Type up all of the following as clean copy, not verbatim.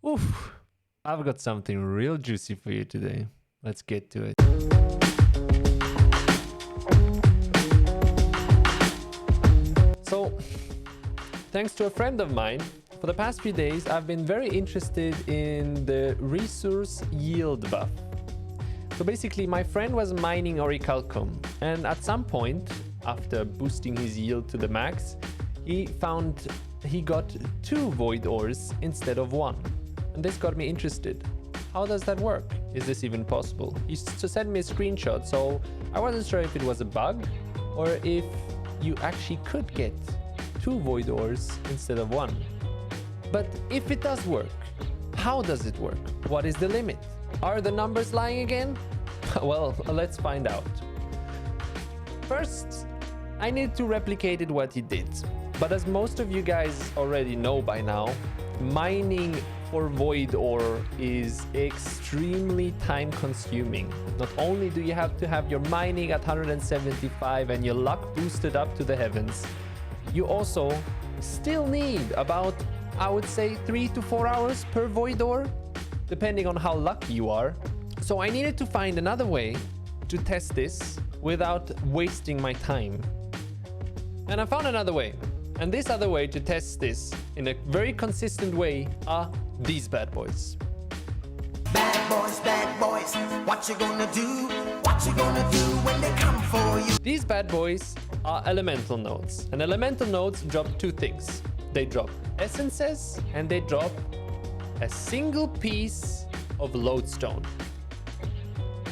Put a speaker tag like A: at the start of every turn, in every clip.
A: Oof, I've got something real juicy for you today. Let's get to it. So, thanks to a friend of mine, for the past few days, I've been very interested in the resource yield buff. So basically, my friend was mining orichalcum, and at some point, after boosting his yield to the max, he found he got 2 void ores instead of 1. And this got me interested. How does that work? Is this even possible? He sent me a screenshot, so I wasn't sure if it was a bug or if you actually could get 2 void ores instead of 1. But if it does work, how does it work? What is the limit? Are the numbers lying again? Well, let's find out. First, I need to replicate what he did. But as most of you guys already know by now, mining for void ore is extremely time consuming. Not only do you have to have your mining at 175 and your luck boosted up to the heavens, you also still need about, I would say, 3 to 4 hours per void ore, depending on how lucky you are. So I needed to find another way to test this without wasting my time. And I found another way. And this other way to test this in a very consistent way are these bad boys.
B: Bad boys, what you gonna do? What you gonna do when they come for you?
A: These bad boys are elemental nodes. And elemental nodes drop 2 things. They drop essences and they drop a single piece of lodestone.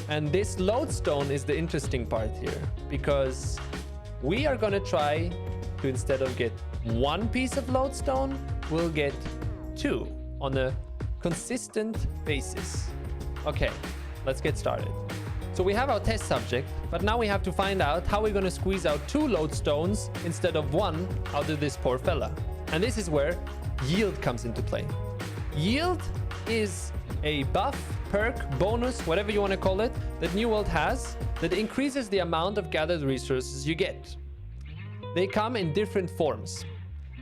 A: And this lodestone is the interesting part here, because we are gonna try to, instead of get 1 piece of lodestone, we'll get 2 on a consistent basis. Okay, let's get started. So we have our test subject, but now we have to find out how we're gonna squeeze out 2 lodestones instead of 1 out of this poor fella. And this is where yield comes into play. Yield is a buff, perk, bonus, whatever you want to call it, that New World has that increases the amount of gathered resources you get. They come in different forms.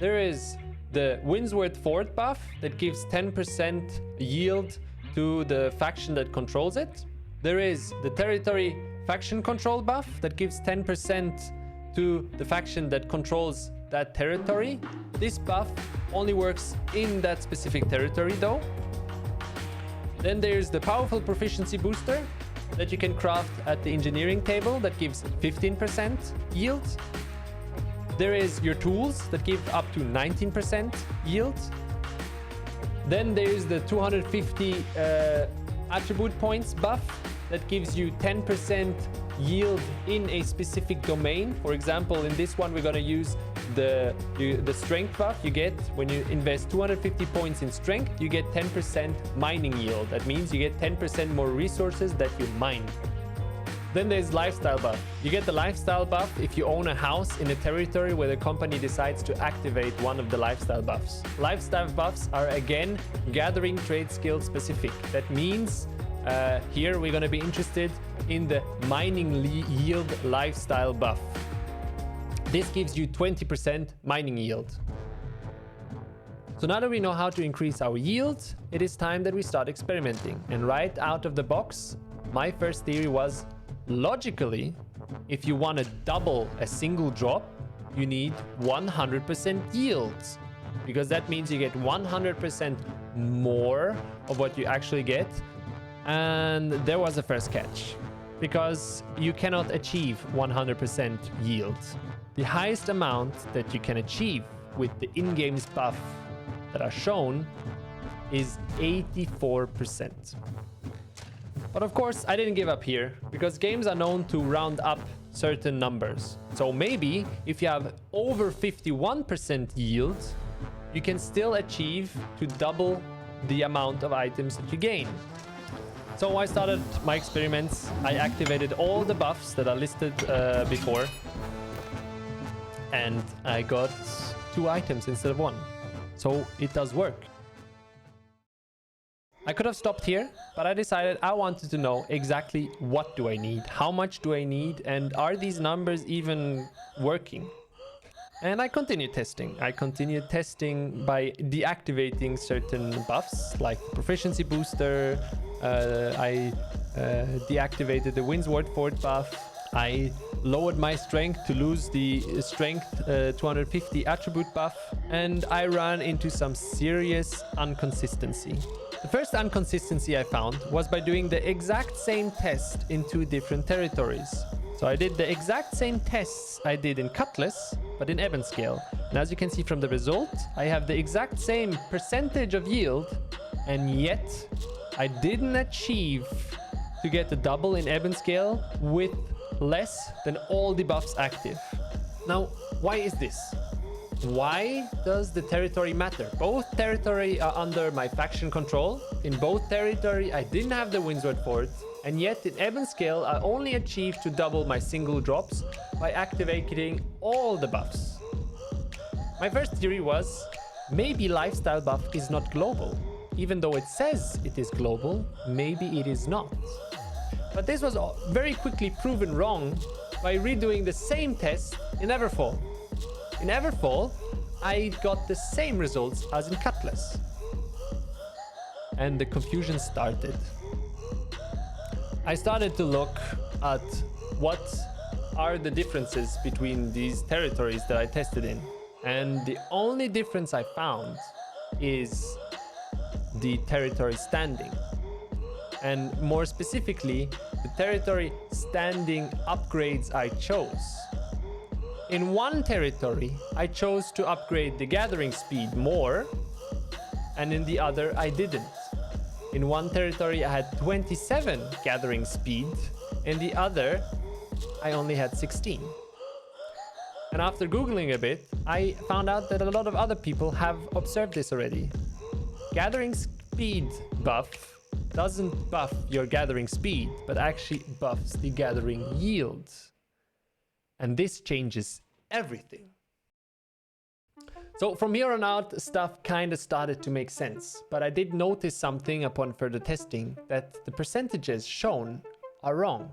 A: There is the Windsworth Fort buff that gives 10% yield to the faction that controls it. There is the Territory faction control buff that gives 10% to the faction that controls that territory. This buff only works in that specific territory though. Then there's the powerful proficiency booster that you can craft at the engineering table that gives 15% yield. There is your tools that give up to 19% yield. Then there's the 250 attribute points buff that gives you 10% yield in a specific domain. For example, in this one, we're going to use the strength buff you get when you invest 250 points in strength. You get 10% mining yield. That means you get 10% more resources that you mine. Then there's lifestyle buff. You get the lifestyle buff if you own a house in a territory where the company decides to activate one of the lifestyle buffs. Lifestyle buffs are again gathering trade skill specific. That means here we're going to be interested in the mining yield lifestyle buff. This gives you 20% mining yield. So now that we know how to increase our yield, it is time that we start experimenting. And right out of the box, my first theory was, logically, if you want to double a single drop, you need 100% yield, because that means you get 100% more of what you actually get. And there was a first catch, because you cannot achieve 100% yield. The highest amount that you can achieve with the in-game buff that are shown is 84%. But of course, I didn't give up here, because games are known to round up certain numbers. So maybe if you have over 51% yield, you can still achieve to double the amount of items that you gain. So I started my experiments. I activated all the buffs that are listed before. And I got 2 items instead of 1. So it does work. I could have stopped here, but I decided I wanted to know exactly what do I need, how much do I need, and are these numbers even working? And I continued testing. I continued testing by deactivating certain buffs, like the proficiency booster. I deactivated the Windsward Fort buff. I lowered my strength to lose the strength 250 attribute buff. And I ran into some serious inconsistency. The first inconsistency I found was by doing the exact same test in 2 different territories. So I did the exact same tests I did in Cutlass, but in Eben scale. And as you can see from the result, I have the exact same percentage of yield, and yet I didn't achieve to get the double in Eben scale with less than all the buffs active. Now, why is this? Why does the territory matter? Both territory are under my faction control. In both territory, I didn't have the Windsward Fort, and yet in Eben scale, I only achieved to double my single drops by activating all the buffs. My first theory was, maybe lifestyle buff is not global. Even though it says it is global, maybe it is not. But this was very quickly proven wrong by redoing the same test in Everfall. In Everfall, I got the same results as in Cutlass. And the confusion started. I started to look at what are the differences between these territories that I tested in. And the only difference I found is the territory standing. And more specifically, the territory standing upgrades I chose. In one territory, I chose to upgrade the gathering speed more, and in the other, I didn't. In one territory, I had 27 gathering speed, in the other, I only had 16. And after Googling a bit, I found out that a lot of other people have observed this already. Gathering speed buff doesn't buff your gathering speed, but actually buffs the gathering yield. And this changes everything. So from here on out, stuff kind of started to make sense. But I did notice something upon further testing, that the percentages shown are wrong.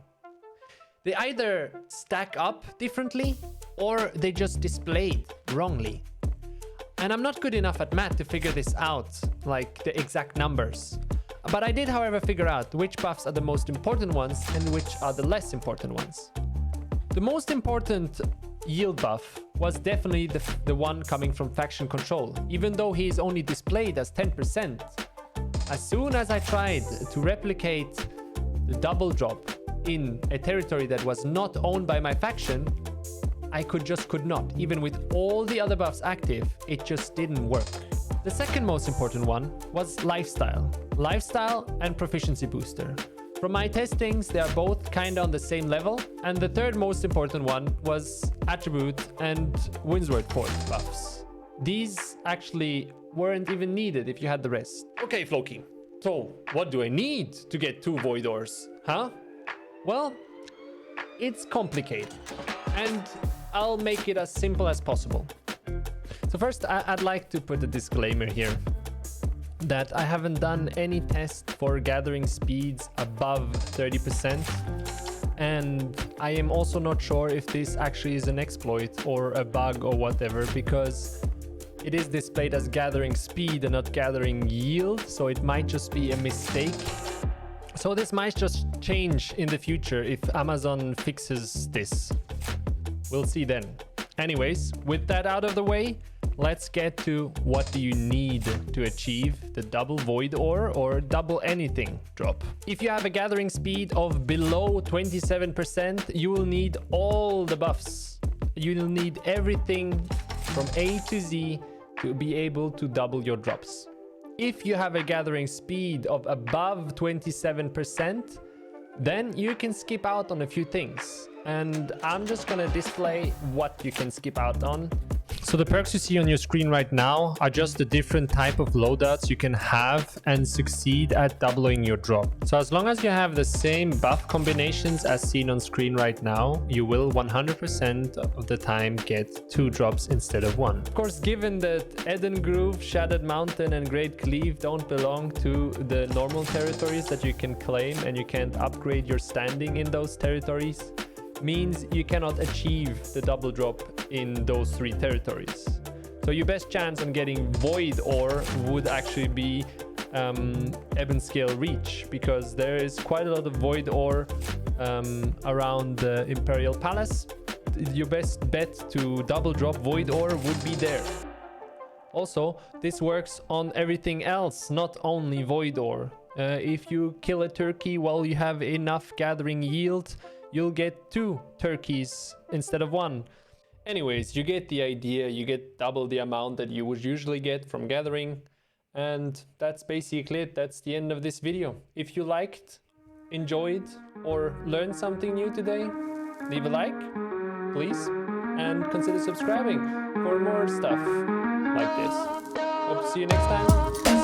A: They either stack up differently or they just displayed wrongly. And I'm not good enough at math to figure this out, like the exact numbers. But I did, however, figure out which buffs are the most important ones and which are the less important ones. The most important yield buff was definitely the one coming from faction control, even though he is only displayed as 10%. As soon as I tried to replicate the double drop in a territory that was not owned by my faction, I could not. Even with all the other buffs active, it just didn't work. The second most important one was lifestyle. Lifestyle and proficiency booster. From my testings, they are both kind of on the same level. And the third most important one was attribute and Windsward Fort buffs. These actually weren't even needed if you had the rest. Okay, Floki. So what do I need to get 2 Void Ores? Huh? Well, it's complicated. And I'll make it as simple as possible. So first, I'd like to put a disclaimer here that I haven't done any test for gathering speeds above 30%. And I am also not sure if this actually is an exploit or a bug or whatever, because it is displayed as gathering speed and not gathering yield. So it might just be a mistake. So this might just change in the future if Amazon fixes this. We'll see then. Anyways, with that out of the way, let's get to what do you need to achieve the double Void Ore or double anything drop. If you have a gathering speed of below 27%, you will need all the buffs. You'll need everything from A to Z to be able to double your drops. If you have a gathering speed of above 27%, then you can skip out on a few things. And I'm just gonna display what you can skip out on. So the perks you see on your screen right now are just the different type of loadouts you can have and succeed at doubling your drop. So as long as you have the same buff combinations as seen on screen right now, you will 100% of the time get 2 drops instead of 1. Of course, given that Eden Grove, Shattered Mountain and Great Cleave don't belong to the normal territories that you can claim and you can't upgrade your standing in those territories, means you cannot achieve the double drop in those 3 territories. So your best chance on getting void ore would actually be Ebon Scale Reach, because there is quite a lot of void ore around the Imperial Palace. Your best bet to double drop void ore would be there. Also, this works on everything else, not only void ore. If you kill a turkey while you have enough gathering yield, you'll get 2 turkeys instead of 1. Anyways, you get the idea. You get double the amount that you would usually get from gathering. And that's basically it. That's the end of this video. If you liked, enjoyed, or learned something new today, leave a like, please, and consider subscribing for more stuff like this. Hope to see you next time.